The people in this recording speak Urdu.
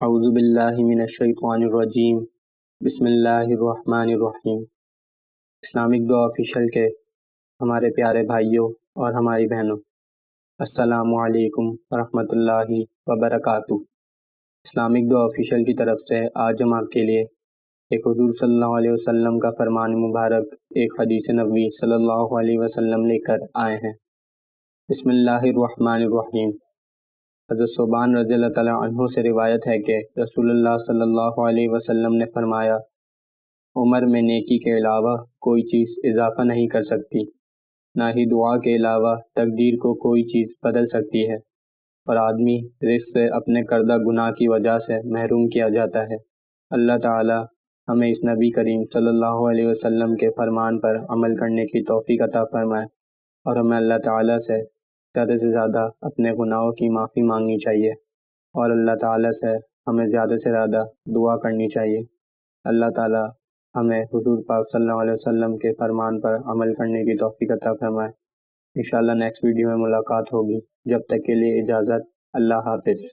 اعوذ باللہ من الشیطان الرجیم بسم اللہ الرحمن الرحیم۔ اسلامک دعا آفیشیل کے ہمارے پیارے بھائیوں اور ہماری بہنوں، السلام علیکم ورحمۃ اللہ وبرکاتہ۔ اسلامک دعا آفیشیل کی طرف سے آج ہم آپ کے لیے ایک حضور صلی اللہ علیہ وسلم کا فرمان مبارک، ایک حدیث نبوی صلی اللہ علیہ وسلم لے کر آئے ہیں۔ بسم اللہ الرحمن الرحیم۔ حضرت ثوبان رضی اللہ تعالیٰ عنہ سے روایت ہے کہ رسول اللہ صلی اللہ علیہ وسلم نے فرمایا، عمر میں نیکی کے علاوہ کوئی چیز اضافہ نہیں کر سکتی، نہ ہی دعا کے علاوہ تقدیر کو کوئی چیز بدل سکتی ہے، اور آدمی رزق سے اپنے کردہ گناہ کی وجہ سے محروم کیا جاتا ہے۔ اللہ تعالیٰ ہمیں اس نبی کریم صلی اللہ علیہ وسلم کے فرمان پر عمل کرنے کی توفیق عطا فرمائے، اور ہمیں اللہ تعالیٰ سے زیادہ اپنے گناہوں کی معافی مانگنی چاہیے، اور اللہ تعالیٰ سے ہمیں زیادہ سے زیادہ دعا کرنی چاہیے۔ اللہ تعالیٰ ہمیں حضور پاک صلی اللہ علیہ وسلم کے فرمان پر عمل کرنے کی توفیق عطا فرمائے۔ انشاءاللہ نیکسٹ ویڈیو میں ملاقات ہوگی، جب تک کے لیے اجازت، اللہ حافظ۔